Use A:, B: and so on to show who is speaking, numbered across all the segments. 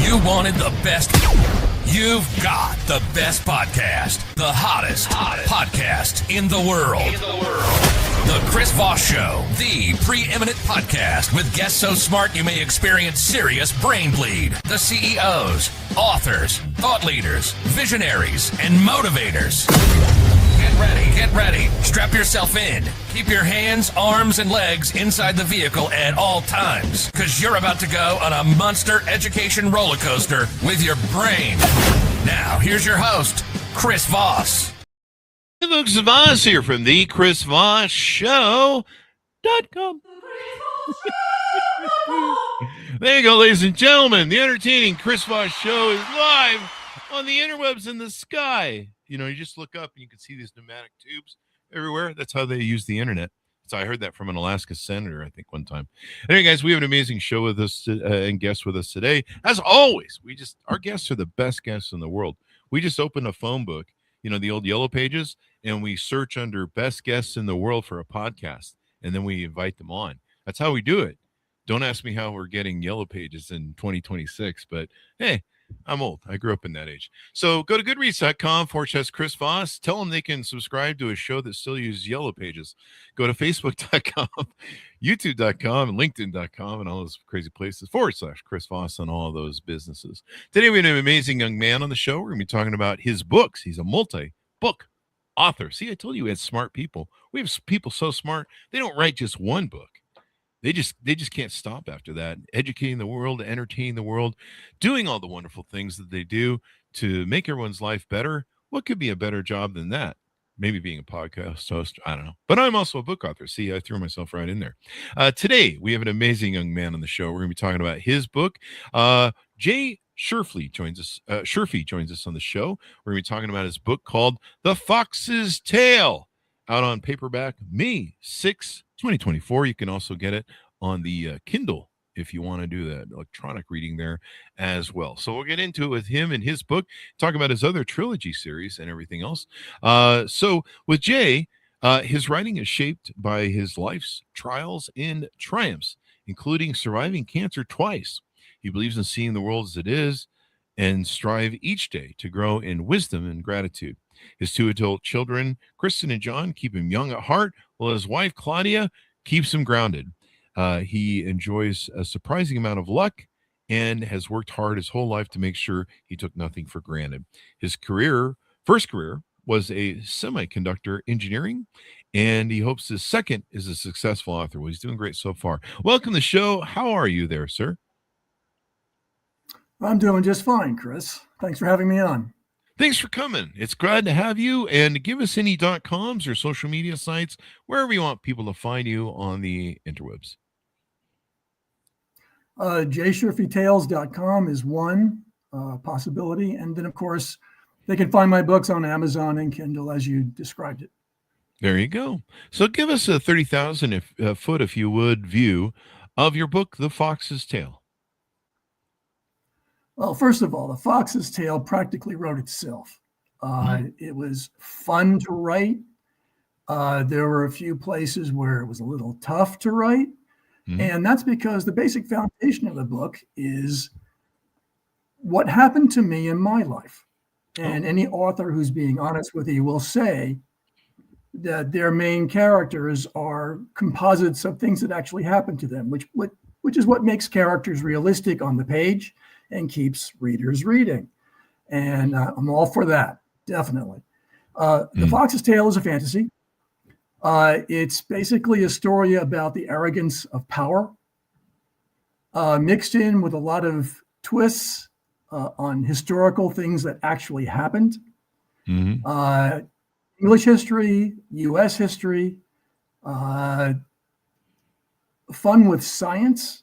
A: You wanted the best. You've got the best podcast. The hottest podcast in the world. The Chris Voss Show. The preeminent podcast with guests so smart you may experience serious brain bleed. The CEOs, authors, thought leaders, visionaries, and motivators. Get ready. Strap yourself in. Keep your hands, arms, and legs inside the vehicle at all times, because you're about to go on a monster education roller coaster with your brain. Now, here's your host, Chris Voss.
B: Hey folks, Voss here from the Chris Voss Show.com. There you go, ladies and gentlemen. The entertaining Chris Voss Show is live on the interwebs in the sky. You know, you just look up and you can see these pneumatic tubes everywhere. That's how they use the internet. So I heard that from an Alaska senator, I think, one time. Anyway, guys, we have an amazing show with us and guests with us today. As always, our guests are the best guests in the world. We just opened a phone book, you know, the old yellow pages, and we search under best guests in the world for a podcast, and then we invite them on. That's how we do it. Don't ask me how we're getting yellow pages in 2026, but hey, I'm old. I grew up in that age. So go to goodreads.com/Chris Voss. Tell them they can subscribe to a show that still uses yellow pages. Go to facebook.com, youtube.com, and linkedin.com, and all those crazy places /Chris Voss on all of those businesses. Today we have an amazing young man on the show. We're going to be talking about his books. He's a multi-book author. See, I told you we had smart people. We have people so smart, they don't write just one book. They just can't stop after that. Educating the world, entertaining the world, doing all the wonderful things that they do to make everyone's life better. What could be a better job than that? Maybe being a podcast host. I don't know. But I'm also a book author. See, I threw myself right in there. Today, we have an amazing young man on the show. We're going to be talking about his book. Sherfey joins us. Sherfey joins us on the show. We're going to be talking about his book called The Fox's Tale, out on paperback May 6th. 2024. You can also get it on the Kindle if you want to do that electronic reading there as well. So we'll get into it with him and his book, talk about his other trilogy series and everything else. So with Jay, his writing is shaped by his life's trials and triumphs, including surviving cancer twice. He believes in seeing the world as it is and strive each day to grow in wisdom and gratitude. His two adult children, Kristen and John, keep him young at heart, while his wife, Claudia, keeps him grounded. He enjoys a surprising amount of luck and has worked hard his whole life to make sure he took nothing for granted. His first career was a semiconductor engineering, and he hopes his second is a successful author. Well, he's doing great so far. Welcome to the show. How are you there, sir?
C: I'm doing just fine, Chris. Thanks for having me on.
B: Thanks for coming. It's glad to have you. And give us any .coms or social media sites, wherever you want people to find you on the interwebs.
C: jsherfeytales.com is one possibility. And then, of course, they can find my books on Amazon and Kindle, as you described it.
B: There you go. So give us a 30,000 foot, if you would, view of your book, The Fox's Tale.
C: Well, first of all, The Fox's Tale practically wrote itself. It was fun to write. There were a few places where it was a little tough to write. And that's because the basic foundation of the book is what happened to me in my life. And any author who's being honest with you will say that their main characters are composites of things that actually happened to them, which is what makes characters realistic on the page and keeps readers reading. And I'm all for that, definitely. The Fox's Tale is a fantasy. It's basically a story about the arrogance of power, mixed in with a lot of twists on historical things that actually happened. English history, U.S. history, fun with science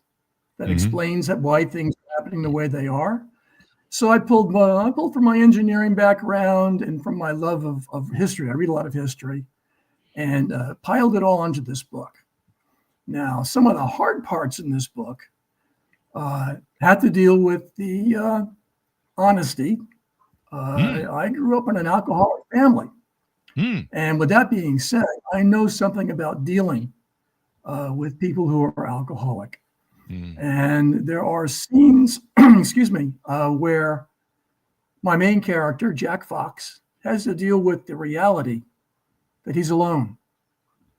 C: that explains why things are happening the way they are. So I pulled from my engineering background and from my love of history. I read a lot of history, and piled it all onto this book. Now, some of the hard parts in this book had to deal with the honesty. I grew up in an alcoholic family. And with that being said, I know something about dealing with people who are alcoholic. And there are scenes, excuse me, where my main character, Jack Fox, has to deal with the reality that he's alone.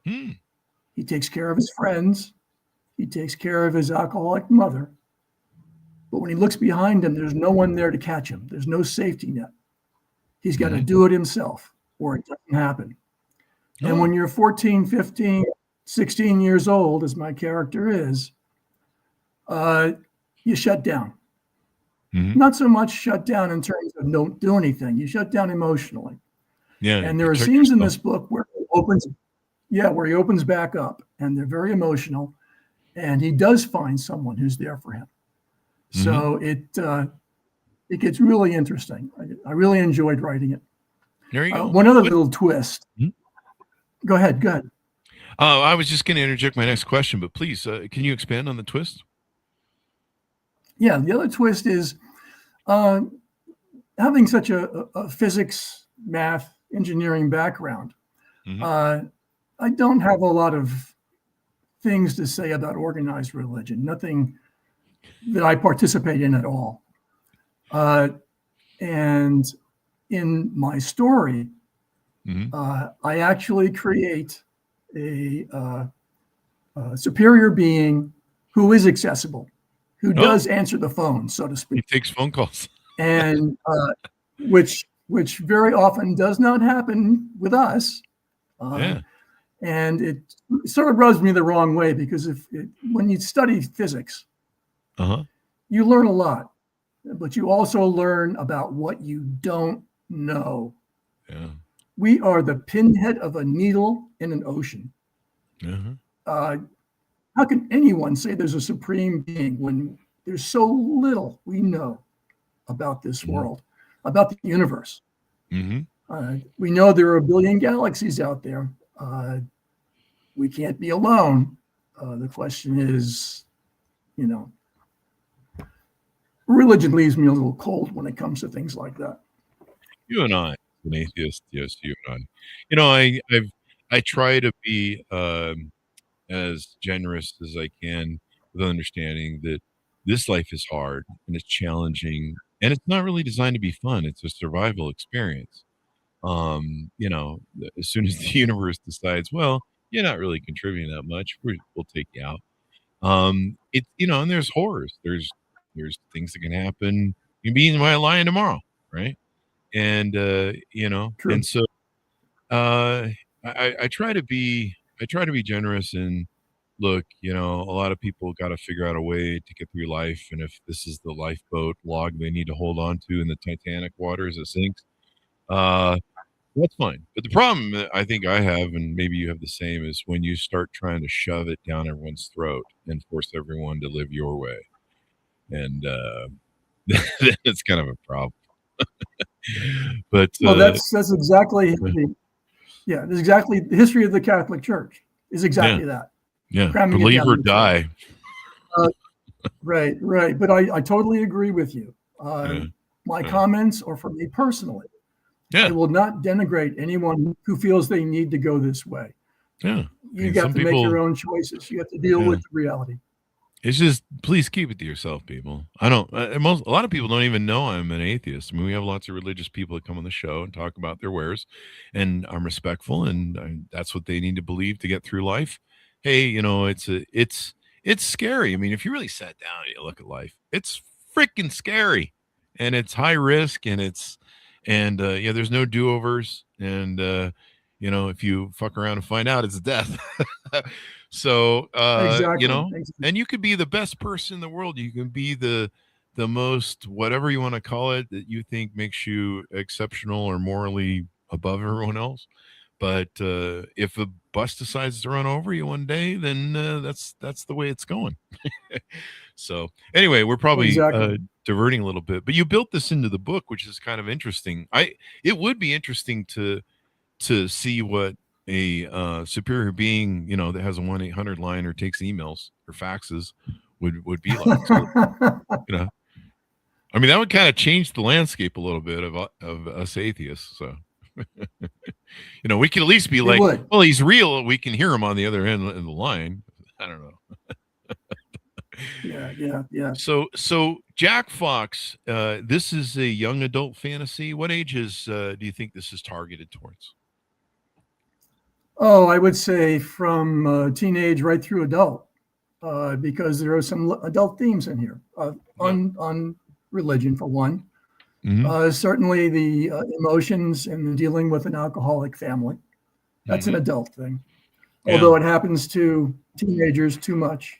C: He takes care of his friends. He takes care of his alcoholic mother. But when he looks behind him, there's no one there to catch him. There's no safety net. He's got to do it himself or it doesn't happen. And when you're 14, 15, 16 years old, as my character is, you shut down. Not so much shut down in terms of don't do anything. You shut down emotionally.
B: Yeah.
C: And there are scenes in this book where he opens back up, and they're very emotional, and he does find someone who's there for him. So it gets really interesting. I really enjoyed writing it.
B: There you go.
C: One other little twist. Go ahead.
B: I was just going to interject my next question, but please, can you expand on the twist?
C: Yeah, the other twist is having such a physics, math, engineering background. I don't have a lot of things to say about organized religion, nothing that I participate in at all. And in my story, I actually create a superior being who is accessible, who does answer the phone, so to speak.
B: He takes phone calls.
C: And which very often does not happen with us. And it sort of rubs me the wrong way, because when you study physics, you learn a lot, but you also learn about what you don't know. We are the pinhead of a needle in an ocean. How can anyone say there's a supreme being when there's so little we know about this world, about the universe? We know there are a billion galaxies out there. We can't be alone. The question is, religion leaves me a little cold when it comes to things like that.
B: You and I, an atheist, yes, you and I. I try to be as generous as I can, with understanding that this life is hard and it's challenging, and it's not really designed to be fun. It's a survival experience. As soon as the universe decides, well, you're not really contributing that much, we'll take you out. And there's horrors. There's things that can happen. You can be in my lion tomorrow, right? And
C: True.
B: and so I try to be generous, and look, a lot of people got to figure out a way to get through life, and if this is the lifeboat log they need to hold on to in the Titanic water as it sinks, that's fine. But the problem that I think I have, and maybe you have the same, is when you start trying to shove it down everyone's throat and force everyone to live your way, and then it's kind of a problem. But
C: that's exactly that's exactly the history of the Catholic Church is exactly that.
B: Believe or die.
C: Right. But I totally agree with you. My comments are for me personally. I will not denigrate anyone who feels they need to go this way. You got to make your own choices. You have to deal with the reality.
B: It's just, please keep it to yourself, people. I don't. A lot of people don't even know I'm an atheist. I mean, we have lots of religious people that come on the show and talk about their wares, and I'm respectful, and that's what they need to believe to get through life. Hey, it's scary. I mean, if you really sat down and you look at life, it's freaking scary, and it's high risk, and there's no do-overs, and if you fuck around and find out, it's death. So
C: exactly.
B: And you could be the best person in the world. You can be the most, whatever you want to call it, that you think makes you exceptional or morally above everyone else. But if a bus decides to run over you one day, then that's the way it's going. So anyway, we're probably diverting a little bit, but you built this into the book, which is kind of interesting. It would be interesting to see what a superior being, that has a 1-800 line or takes emails or faxes would be like. So, I mean, that would kind of change the landscape a little bit of us atheists. So, we could at least be like, well, he's real. We can hear him on the other end of the line. I don't know.
C: Yeah.
B: So Jack Fox, this is a young adult fantasy. What ages do you think this is targeted towards?
C: Oh, I would say from teenage right through adult, because there are some adult themes in here on religion for one.
B: Mm-hmm.
C: Certainly the emotions and the dealing with an alcoholic family. That's an adult thing, although it happens to teenagers too much,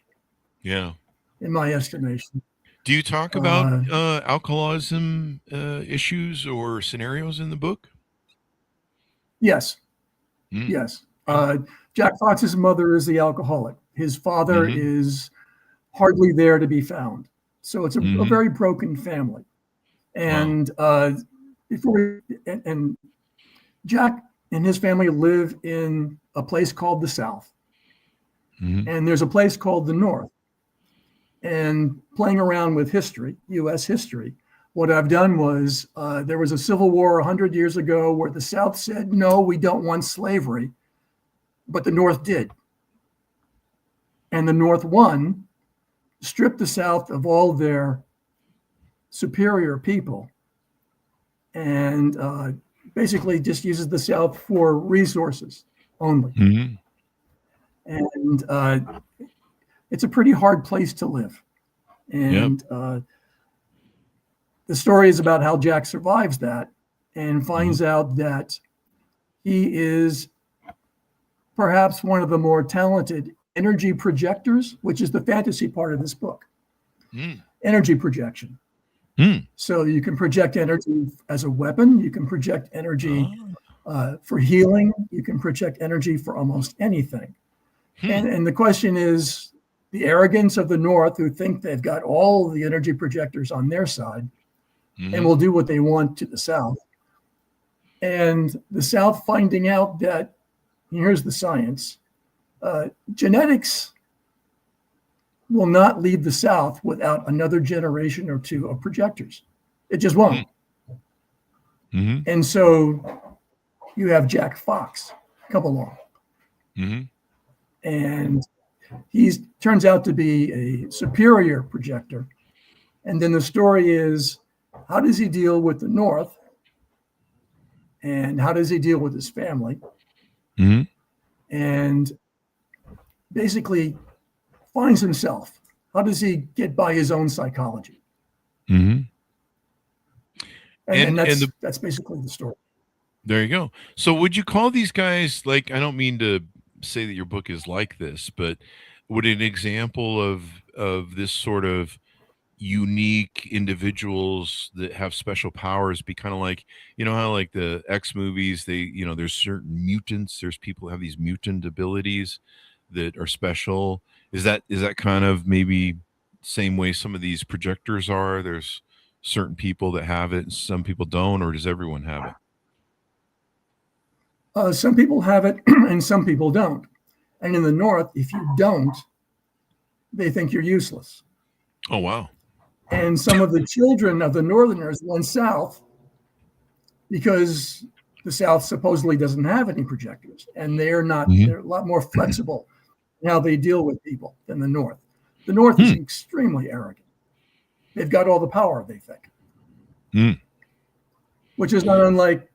B: Yeah.
C: in my estimation.
B: Do you talk about alcoholism issues or scenarios in the book?
C: Yes,
B: Mm.
C: yes. Jack Fox's mother is the alcoholic. His father
B: Mm-hmm.
C: is hardly there to be found. So it's a
B: Mm-hmm.
C: very broken family.
B: Wow.
C: And and Jack and his family live in a place called the South,
B: Mm-hmm.
C: and there's a place called the North. And playing around with history, U.S. history, what I've done was there was a civil war 100 years ago where the South said, no, we don't want slavery, but the North did. And the North won, stripped the South of all their superior people, and basically just uses the South for resources only.
B: Mm-hmm.
C: And it's a pretty hard place to live. And the story is about how Jack survives that and finds out that he is perhaps one of the more talented energy projectors, which is the fantasy part of this book. Energy projection. So you can project energy as a weapon. You can project energy for healing. You can project energy for almost anything. And the question is the arrogance of the North, who think they've got all the energy projectors on their side and will do what they want to the South. And the South finding out that, here's the science, genetics will not leave the South without another generation or two of projectors. It just won't. And so you have Jack Fox come along. And he turns out to be a superior projector. And then the story is, how does he deal with the North? And how does he deal with his family? And basically finds himself. How does he get by his own psychology? And that's basically the story.
B: There you go. So would you call these guys, like, I don't mean to say that your book is like this, but would an example of this sort of unique individuals that have special powers be kind of like, you know how like the X movies, they, you know, there's certain mutants, there's people who have these mutant abilities that are special. Is that kind of maybe same way some of these projectors are? There's certain people that have it and some people don't, or does everyone have it?
C: Some people have it and some people don't. And in the North, if you don't, they think you're useless.
B: Oh, wow.
C: And some of the children of the Northerners went south because the South supposedly doesn't have any projectors. And they're not, they're a lot more flexible in how they deal with people than the North. The North is extremely arrogant. They've got all the power, they think. Which is not unlike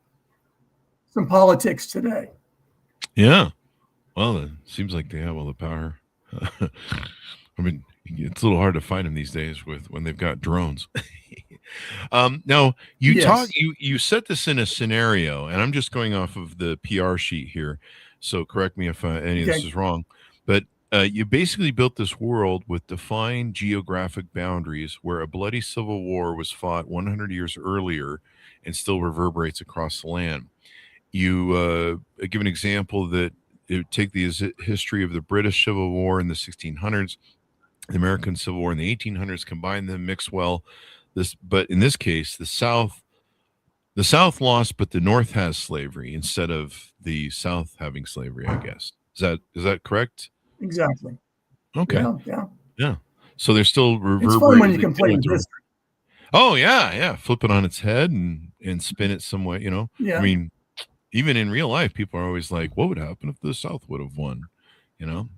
C: some politics today.
B: Yeah. Well, it seems like they have all the power. I mean, it's a little hard to find them these days when they've got drones. Now you set this in a scenario, and I'm just going off of the PR sheet here, so correct me if any of this is wrong. But you basically built this world with defined geographic boundaries where a bloody civil war was fought 100 years earlier and still reverberates across the land. You give an example that it take the history of the British Civil War in the 1600s, the American Civil War in the 1800s, combine them, mix well. But in this case, the South lost, but the North has slavery instead of the South having slavery, I guess. Is that correct?
C: Exactly.
B: Okay.
C: Yeah.
B: So they're still reverberating.
C: It's fun when you can play with history.
B: Oh yeah. Flip it on its head and spin it some way, you know.
C: Yeah.
B: I mean, even in real life, people are always like, what would happen if the South would have won? You know?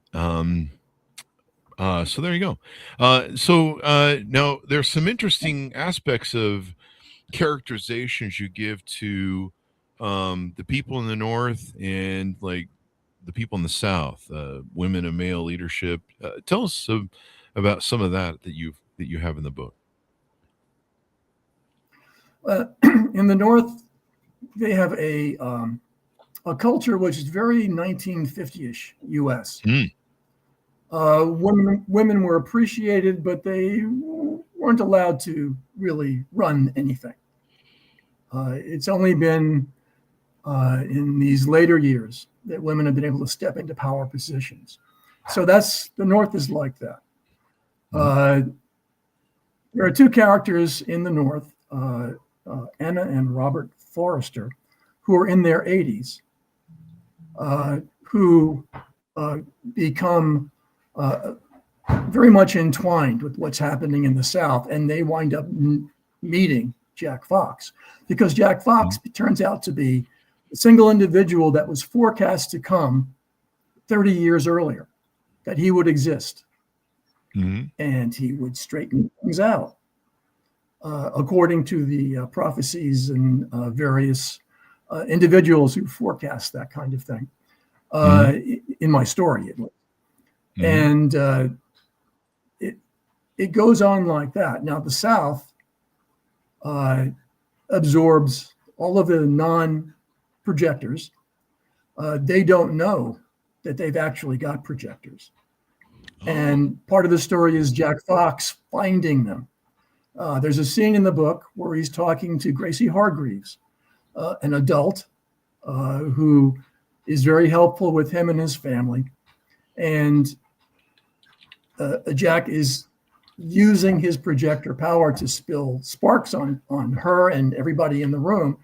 B: So there you go. Now there's some interesting aspects of characterizations you give to the people in the North and like the people in the South, women and male leadership. Tell us about some of that you have in the book.
C: In the North, they have a culture which is very 1950-ish U.S. Women were appreciated, but they weren't allowed to really run anything. It's only been in these later years that women have been able to step into power positions. So the North is like that. There are two characters in the North, Anna and Robert Forrester, who are in their 80s, who become very much entwined with what's happening in the South, and they wind up meeting Jack Fox, because Jack Fox turns out to be a single individual that was forecast to come 30 years earlier, that he would exist, and he would straighten things out according to the prophecies and various individuals who forecast that kind of thing, in my story at least. And it goes on like that. Now, the South absorbs all of the non-projectors. They don't know that they've actually got projectors. And part of the story is Jack Fox finding them. There's a scene in the book where he's talking to Gracie Hargreaves, an adult who is very helpful with him and his family. And Jack is using his projector power to spill sparks on her and everybody in the room.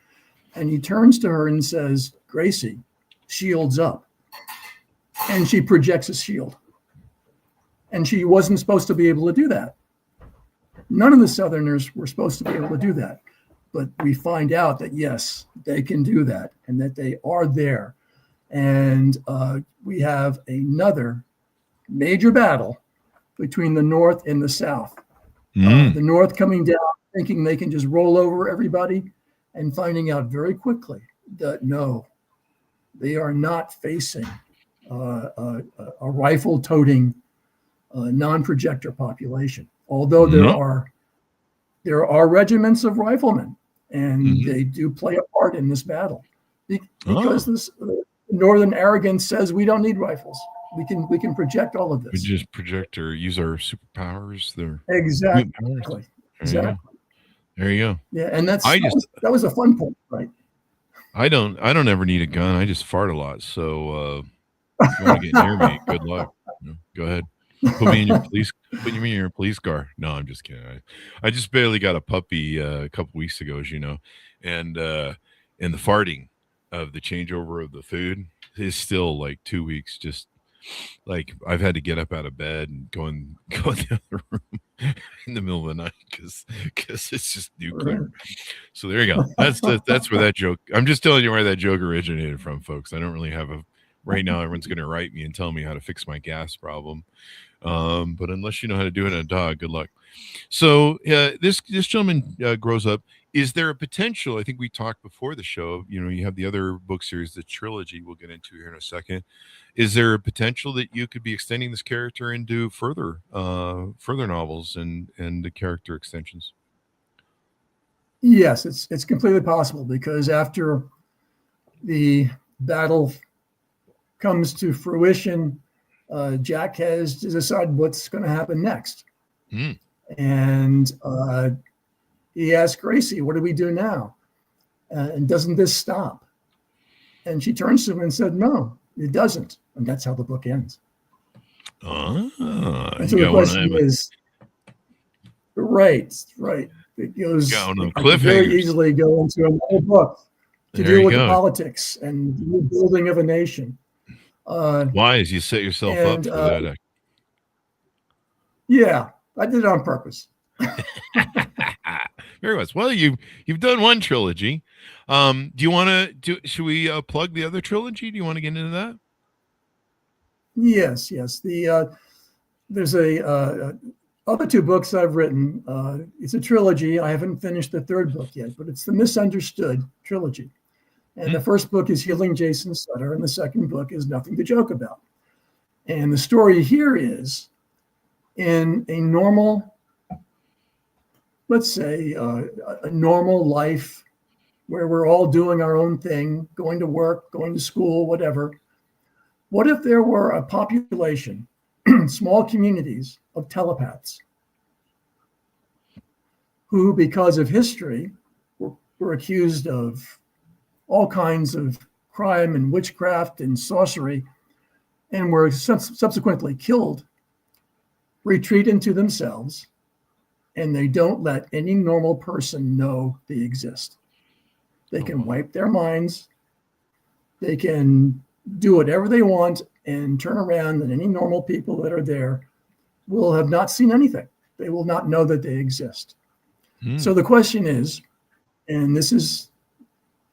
C: And he turns to her and says, "Gracie, shields up." And she projects a shield. And she wasn't supposed to be able to do that. None of the Southerners were supposed to be able to do that. But we find out that, yes, they can do that and that they are there. And we have another major battle between the North and the South. The North coming down, thinking they can just roll over everybody, and finding out very quickly that no, they are not facing a rifle-toting non-projector population. Although there are regiments of riflemen, and they do play a part in this battle, because this Northern arrogance says we don't need rifles. We can project all of this.
B: We just project or use our superpowers.
C: Exactly.
B: There you go.
C: Yeah, and that was a fun point, right?
B: I don't ever need a gun. I just fart a lot. So if you want to get near me, good luck. Go ahead. Put me in your police car. No, I'm just kidding. I just barely got a puppy a couple weeks ago, as you know, and the farting of the changeover of the food is still like 2 weeks. Just like I've had to get up out of bed and go in the other room in the middle of the night because it's just nuclear. Right. So there you go. That's where that joke. I'm just telling you where that joke originated from, folks. I don't really have right now. Everyone's going to write me and tell me how to fix my gas problem. But unless you know how to do it on a dog, good luck. So this gentleman grows up. Is there a potential? I think we talked before the show. You have the other book series, the trilogy. We'll get into here in a second. Is there a potential that you could be extending this character into further novels and the character extensions?
C: Yes, it's completely possible, because after the battle comes to fruition, Jack has to decide what's going to happen next. And he asked Gracie, "What do we do now? And doesn't this stop?" And she turns to him and said, "No, it doesn't." And that's how the book ends. And so the question is, right. It goes, it could very easily go into another book to deal with the politics and the building of a nation.
B: Why? As you set yourself up for that?
C: Yeah, I did it on purpose.
B: Very well. Well, you've done one trilogy. Do you want to do? Should we plug the other trilogy? Do you want to get into that?
C: Yes. there's other two books I've written. It's a trilogy. I haven't finished the third book yet, but it's the Misunderstood trilogy. And the first book is Healing Jason Sutter, and the second book is Nothing to Joke About. And the story here is in a normal, let's say, a normal life where we're all doing our own thing, going to work, going to school, whatever. What if there were a population, small communities of telepaths who, because of history, were accused of all kinds of crime and witchcraft and sorcery, and were subsequently killed, retreat into themselves, and they don't let any normal person know they exist. They can wipe their minds, they can do whatever they want and turn around, and any normal people that are there will have not seen anything. They will not know that they exist. So the question is, and this is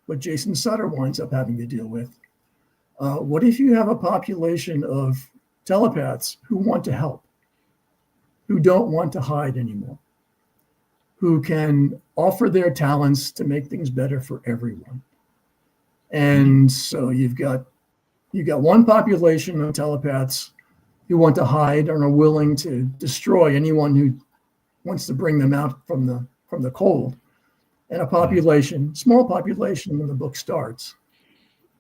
C: what Jason Sutter winds up having to deal with, what if you have a population of telepaths who want to help, who don't want to hide anymore, who can offer their talents to make things better for everyone? And so you've got one population of telepaths who want to hide and are willing to destroy anyone who wants to bring them out from the cold, and a population, small population when the book starts,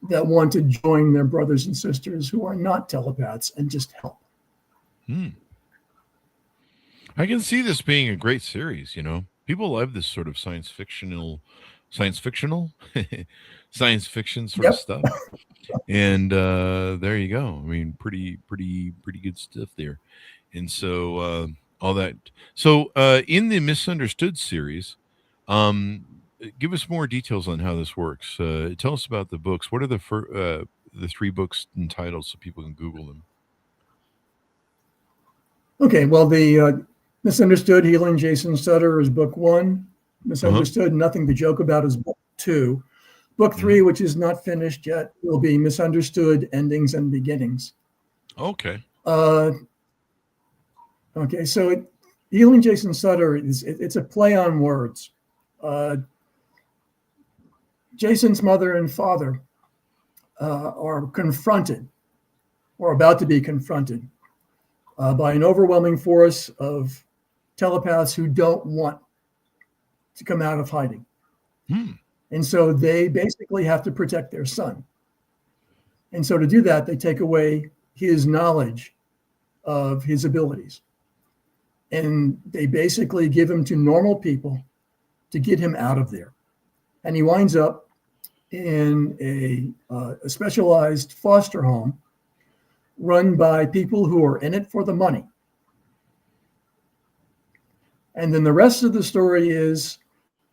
C: that want to join their brothers and sisters who are not telepaths and just help.
B: I can see this being a great series. You know, people love this sort of science fiction sort of stuff. And there you go. I mean, pretty good stuff there. And so all that. So in the Misunderstood series, give us more details on how this works. Tell us about the books. What are the three books entitled so people can Google them?
C: Okay, well, the Misunderstood Healing Jason Sutter is book 1. Misunderstood Nothing to Joke About is book 2. Book 3, which is not finished yet, will be Misunderstood Endings and Beginnings.
B: Okay.
C: Okay, so Healing Jason Sutter it's a play on words. Jason's mother and father are confronted, or about to be confronted, by an overwhelming force of telepaths who don't want to come out of hiding. And so they basically have to protect their son. And so to do that, they take away his knowledge of his abilities. And they basically give him to normal people to get him out of there. And he winds up in a specialized foster home run by people who are in it for the money. And then the rest of the story is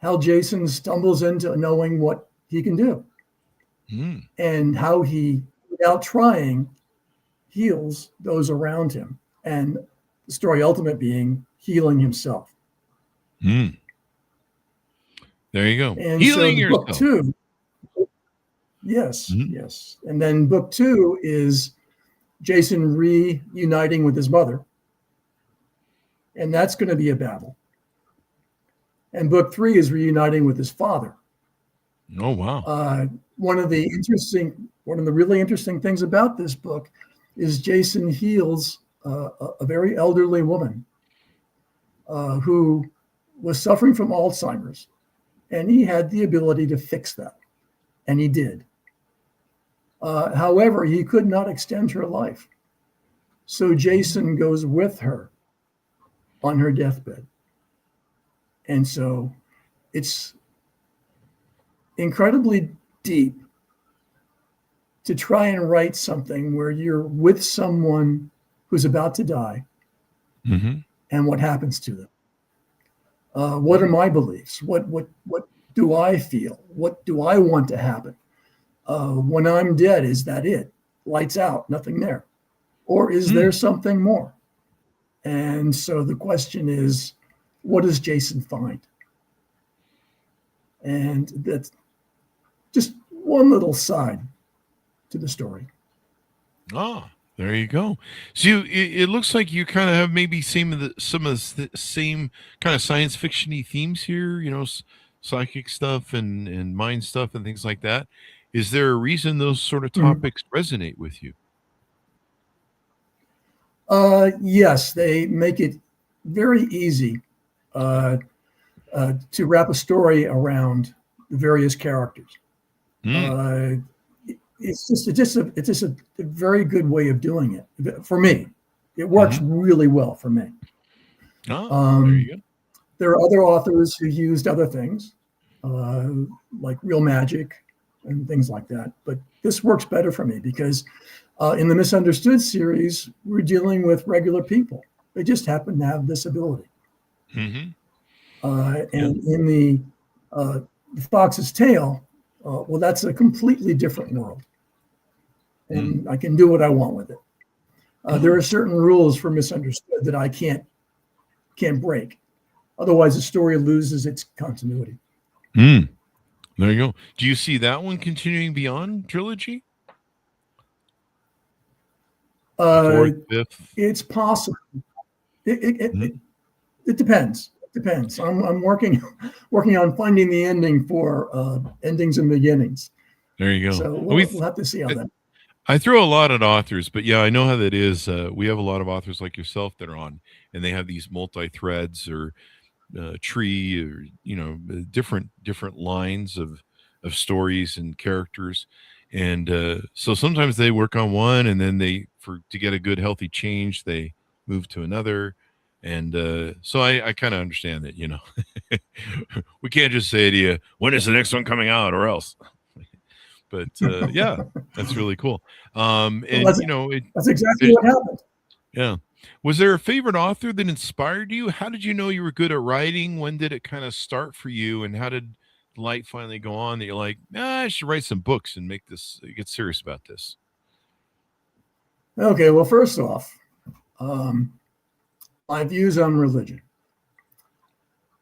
C: how Jason stumbles into knowing what he can do and how he, without trying, heals those around him. And the story ultimate being healing himself.
B: There you go.
C: And
B: Healing
C: so
B: yourself.
C: Book 2, yes. And then book 2 is Jason reuniting with his mother. And that's going to be a battle. And book 3 is reuniting with his father.
B: Oh, wow.
C: One of the really interesting things about this book is Jason heals a very elderly woman who was suffering from Alzheimer's. And he had the ability to fix that. And he did. However, he could not extend her life. So Jason goes with her on her deathbed. And so it's incredibly deep to try and write something where you're with someone who's about to die and what happens to them. What are my beliefs? What do I feel? What do I want to happen? When I'm dead, is that it? Lights out, nothing there. Or is there something more? And so the question is, what does Jason find? And that's just one little side to the story.
B: Ah, There you go. So it looks like you kind of have maybe some of the same kind of science fiction-y themes here, psychic stuff and mind stuff and things like that. Is there a reason those sort of
C: Mhm.
B: topics resonate with you?
C: Yes, they make it very easy uh, to wrap a story around the various characters.
B: Mm.
C: Uh, it's just a very good way of doing it for me. It works
B: Hmm.
C: really well for me.
B: Oh, there
C: Um,
B: you go.
C: there are other authors who used other things, uh, like real magic and things like that. But this works better for me because in the Misunderstood series, we're dealing with regular people. They just happen to have this ability.
B: Hmm. Yeah.
C: And in uh, the Fox's Tail, well, that's a completely different world,
B: Mm.
C: and I can do what I want with it. There
B: Oh.
C: are certain rules for Misunderstood that I can't break. Otherwise, the story loses its continuity.
B: Mm. There you go. Do you see that one continuing beyond trilogy? The
C: Uh,
B: fourth, fifth?
C: it's possible. It, it, it, it
B: Mm.
C: it depends. It depends. I'm working on finding the ending for endings and beginnings.
B: There you go.
C: So
B: We
C: we'll have to see how that.
B: I throw a lot at authors, but yeah, I know how that is. We have a lot of authors like yourself that are on, and they have these multi threads or tree or different lines of stories and characters, and so sometimes they work on one, and then they for to get a good healthy change they move to another, and so I kind of understand that we can't just say to you when is the next one coming out or else. But yeah, that's really cool.
C: Well,
B: And
C: that's exactly
B: there's
C: what happened.
B: yeah. Was there a favorite author that inspired you? How did you know you were good at writing? When did it kind of start for you? And how did the light finally go on that you're like, I should write some books and make this get serious about this?
C: Okay, well, first off, um, my views on religion.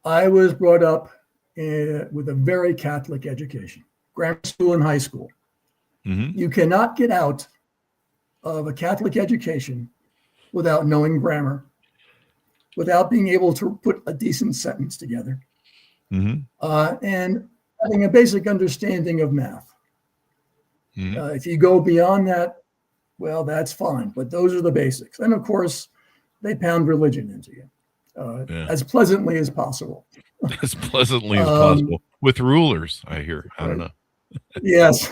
C: I was brought up with a very Catholic education, grammar school and high school.
B: Hmm.
C: You cannot get out of a Catholic education without knowing grammar, without being able to put a decent sentence together,
B: Hmm.
C: and having a basic understanding of math.
B: Hmm.
C: If you go beyond that, well, that's fine, but those are the basics. And of course, they pound religion into you
B: Yeah.
C: as pleasantly as possible.
B: As pleasantly as
C: Um,
B: possible. With rulers, I hear. I don't
C: right.
B: know.
C: Yes.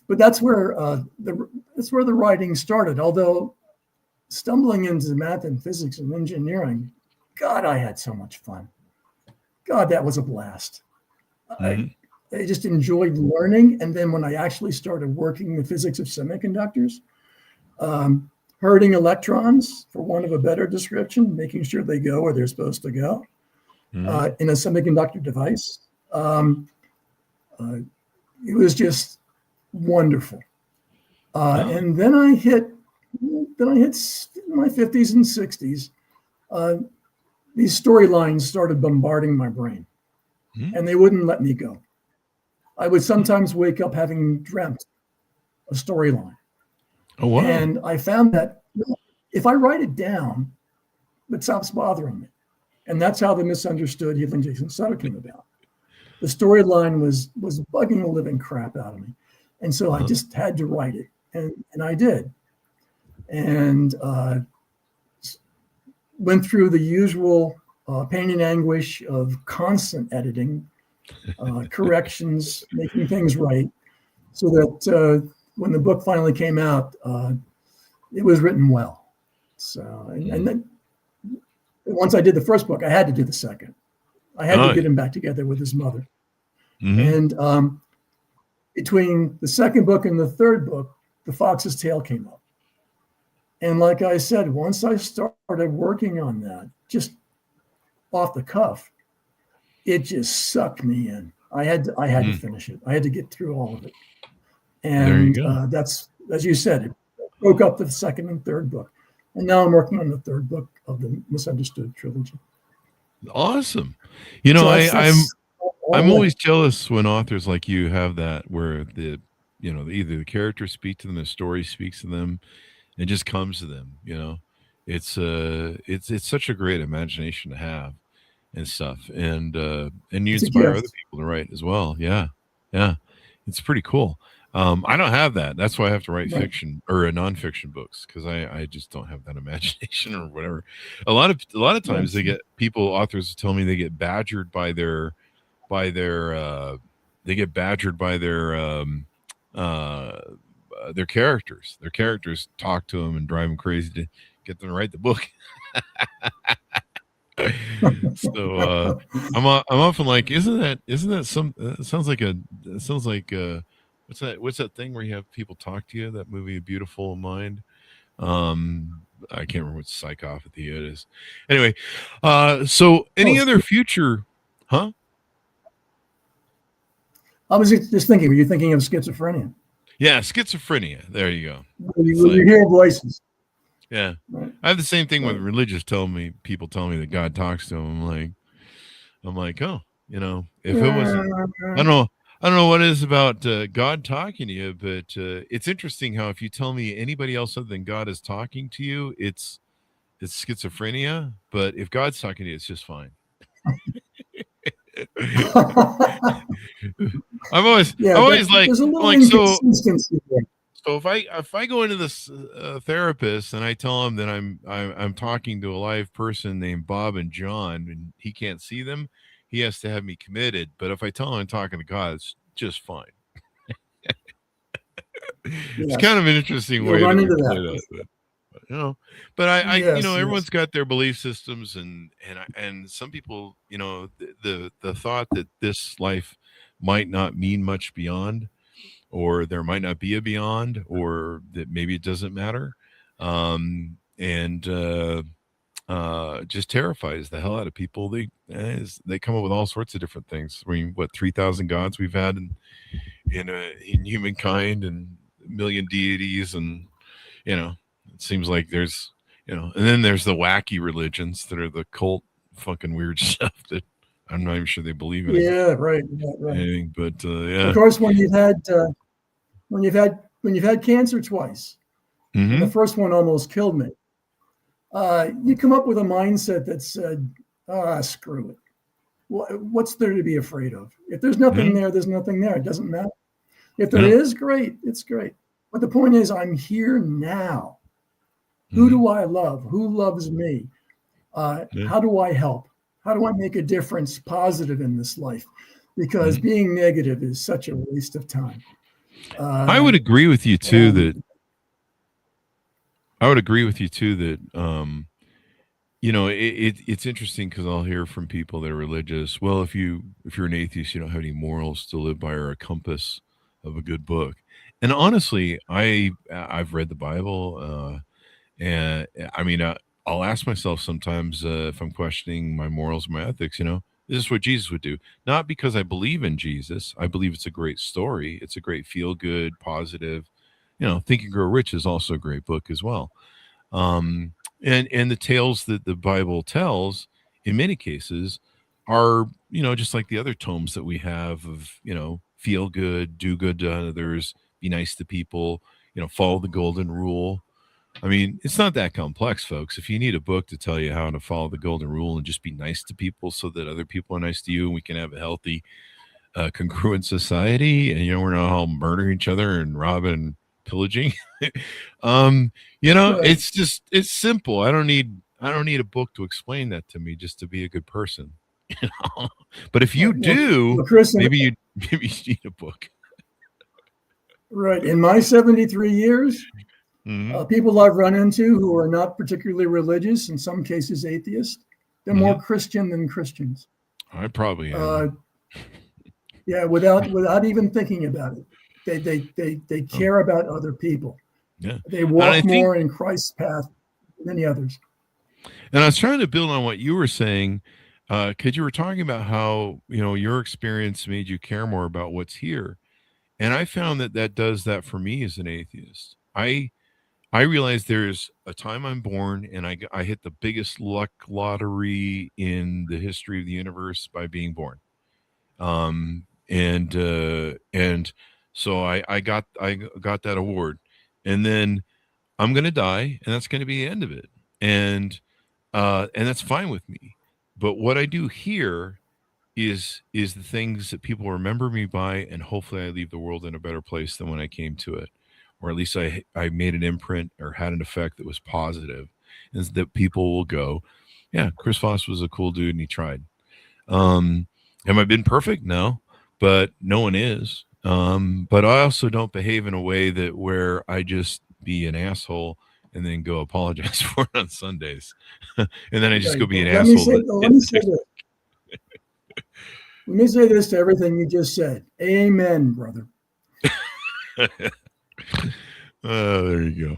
C: But that's where the writing started. Although stumbling into math and physics and engineering, God, I had so much fun. God, that was a blast. I,
B: Hmm.
C: I just enjoyed learning. And then when I actually started working the physics of semiconductors, um, herding electrons, for want of a better description, making sure they go where they're supposed to go
B: Hmm.
C: in a semiconductor device. Um, uh, it was just wonderful.
B: Oh.
C: And then I hit my 50s and 60s. Uh, these storylines started bombarding my brain,
B: Hmm.
C: and they wouldn't let me go. I would sometimes wake up having dreamt a storyline,
B: Oh, wow.
C: and I found that if I write it down, it stops bothering me. And that's how the Misunderstood Healing Jason Sutter came about. The storyline was bugging the living crap out of me, and so I
B: Uh-huh.
C: just had to write it, and I did, and went through the usual pain and anguish of constant editing, corrections, making things right, so that when the book finally came out, it was written well. So, and
B: Mm.
C: then once I did the first book, I had to do the second. I had to
B: Oh,
C: get him back together with his mother.
B: hmm.
C: And between the second book and the third book, The Fox's Tail came up. And like I said, once I started working on that, just off the cuff, it just sucked me in. I had to
B: Mm.
C: finish it. I had to get through all of it.
B: There you
C: And
B: go.
C: that's, as you said, it broke up the second and third book. And now I'm working on the third book of the Misunderstood trilogy.
B: Awesome.
C: So
B: I, I'm
C: that's all
B: I'm
C: the way.
B: always jealous when authors like you have that where the either the characters speak to them, the story speaks to them, and just comes to them. It's such a great imagination to have and stuff, and you
C: It's a
B: inspire other
C: gift.
B: people to write as well. Yeah, yeah, it's pretty cool. I don't have that. That's why I have to write
C: Right.
B: fiction or nonfiction books, because I just don't have that imagination or whatever. A lot of times
C: Right.
B: authors tell me they get badgered by uh, their characters. Their characters talk to them and drive them crazy to get them to write the book. So I'm often like, isn't that some? It sounds like what's that thing where you have people talk to you? That movie, A Beautiful Mind. I can't remember what psychopathy it is. Anyway, so any
C: Oh,
B: other future? Huh?
C: I was just thinking, were you thinking of schizophrenia?
B: Yeah, schizophrenia. There you go.
C: When
B: It's
C: you
B: like,
C: hear voices.
B: yeah,
C: Right.
B: I have the same thing with
C: Right.
B: religious. People tell me that God talks to them. I'm like, oh, if it wasn't, I don't know. I don't know what it is about God talking to you, but it's interesting how if you tell me anybody else other than God is talking to you, it's schizophrenia. But if God's talking to you, it's just fine. I'm
C: Yeah,
B: always like,
C: there's a
B: I'm
C: little
B: like, so
C: inconsistency there.
B: so if I go into this therapist and I tell him that I'm talking to a live person named Bob and John and he can't see them, he has to have me committed. But if I tell him I'm talking to God, it's just fine. It's kind
C: Yes,
B: of an interesting
C: you'll
B: way
C: run
B: that we
C: into
B: play
C: that.
B: that. But
C: Yes, yes.
B: everyone's got their belief systems, and some people, the thought that this life might not mean much beyond, or there might not be a beyond, or that maybe it doesn't matter, and just terrifies the hell out of people. They come up with all sorts of different things. I mean, what 3,000 gods we've had in humankind, and a million deities, and it seems like there's and then there's the wacky religions that are the cult fucking weird stuff that I'm not even sure they believe in
C: Yeah, right, right.
B: anything, but
C: Of
B: yeah.
C: course, when you've had cancer twice, and the
B: Hmm.
C: first one almost killed me, you come up with a mindset that said, screw it. What's there to be afraid of? If there's nothing
B: Yeah.
C: there, there's nothing there. It doesn't matter. If there
B: Yeah.
C: is, great. It's great. But the point is, I'm here now. Who
B: Hmm.
C: do I love? Who loves me?
B: Yeah.
C: How do I help? How do I make a difference positive in this life? Because
B: Mhm.
C: being negative is such a waste of time.
B: I would agree with you too
C: And
B: that I would agree with you too that it's interesting because I'll hear from people that are religious. Well, if you're an atheist, you don't have any morals to live by or a compass of a good book. And honestly, I've read the Bible, and I mean, I'll ask myself sometimes if I'm questioning my morals, my ethics. This is what Jesus would do. Not because I believe in Jesus. I believe it's a great story. It's a great feel good, positive. Think and Grow Rich is also a great book as well. um, and the tales that the Bible tells, in many cases, are just like the other tomes that we have of feel good, do good to others, be nice to people, follow the golden rule. I mean, it's not that complex, folks. If you need a book to tell you how to follow the golden rule and just be nice to people so that other people are nice to you and we can have a healthy congruent society, and we're not all murdering each other and robbing and pillaging. um
C: right,
B: it's simple. I don't need a book to explain that to me just to be a good person. you know but if you
C: well,
B: do,
C: Chris,
B: maybe you maybe you need a book.
C: right, in my 73 years,
B: Hmm.
C: people I've run into who are not particularly religious, in some cases atheists, they're
B: Hmm.
C: more Christian than Christians.
B: I probably
C: Uh,
B: am.
C: yeah, without even thinking about it, they
B: Oh,
C: care about other people.
B: yeah.
C: They
B: and I
C: walk
B: think
C: more in Christ's path than many others.
B: And I was trying to build on what you were saying, because you were talking about how your experience made you care more about what's here, and I found that does that for me as an atheist. I realize there's a time I'm born, and I hit the biggest luck lottery in the history of the universe by being born. And So I got that award, and then I'm going to die, and that's going to be the end of it. And that's fine with me. But what I do here is the things that people remember me by, and hopefully I leave the world in a better place than when I came to it, or at least I made an imprint or had an effect that was positive, and that people will go, yeah, Chris Voss was a cool dude and he tried. Have I been perfect? No, but no one is. But I also don't behave in a way that where I just be an asshole and then go apologize for it on Sundays. And then I just go be an asshole.
C: Let me say this. Let me say this to everything you just said. Amen, brother.
B: There you go.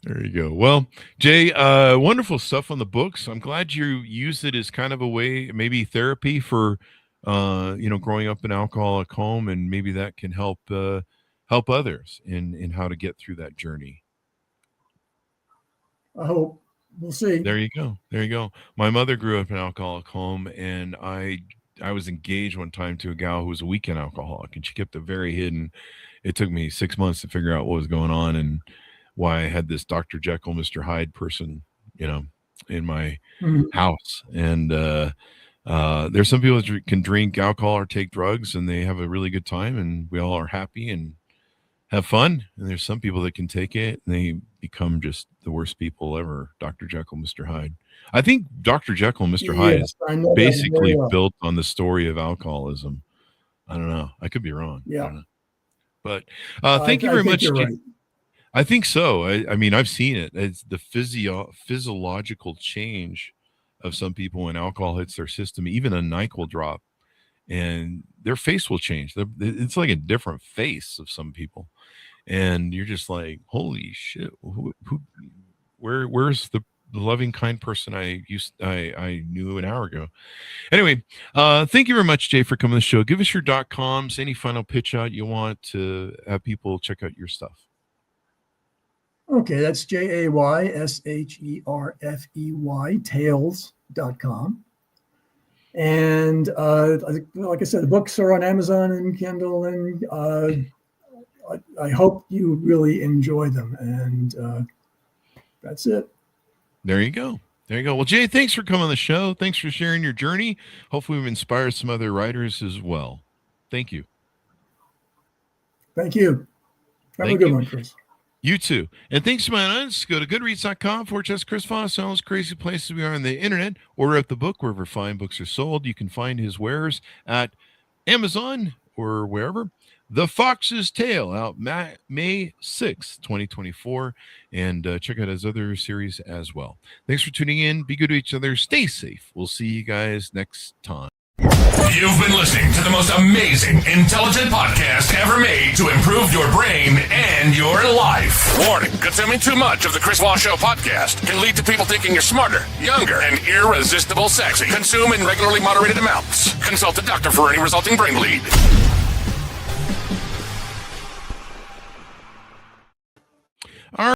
B: There you go. Well, Jay, wonderful stuff on the books. I'm glad you use it as kind of a way, maybe therapy for, growing up in an alcoholic home, and maybe that can help others in how to get through that journey.
C: I hope. We'll see.
B: There you go. There you go. My mother grew up in an alcoholic home, and I was engaged one time to a gal who was a weekend alcoholic, and she kept it very hidden. It took me 6 months to figure out what was going on and why I had this Dr. Jekyll, Mr. Hyde person, in my house. And there's some people that can drink alcohol or take drugs and they have a really good time, and we all are happy and have fun. And there's some people that can take it and they become just the worst people ever. Dr. Jekyll, Mr. Hyde. I think Dr. Jekyll and Mr. Hyde is basically built on the story of alcoholism. I don't know. I could be wrong.
C: Yeah.
B: But thank you very much. Right. I think so. I mean, I've seen it. It's the physiological change of some people when alcohol hits their system, even a NyQuil drop, and their face will change. It's like a different face of some people. And you're just like, holy shit, where's the loving, kind person I knew an hour ago? Anyway, thank you very much, Jay, for coming to the show. Give us your .coms, any final pitch out you want to have people check out your stuff.
C: Okay, that's JAYSHERFEY, tails.com. And like I said, the books are on Amazon and Kindle, and I hope you really enjoy them. And that's it.
B: There you go. There you go. Well, Jay, thanks for coming on the show. Thanks for sharing your journey. Hopefully we've inspired some other writers as well. Thank you.
C: Thank you. Have a good one, Chris.
B: You too. And thanks to my audience. Go to goodreads.com/Chris Voss, all those crazy places we are on the internet. Order up the book wherever fine books are sold. You can find his wares at Amazon or wherever. The Fox's Tale, out May 6, 2024. And check out his other series as well. Thanks for tuning in. Be good to each other. Stay safe. We'll see you guys next time.
A: You've been listening to the most amazing, intelligent podcast ever made to improve your brain and your life. Warning, consuming too much of the Chris Voss Show podcast can lead to people thinking you're smarter, younger, and irresistible sexy. Consume in regularly moderated amounts. Consult a doctor for any resulting brain bleed.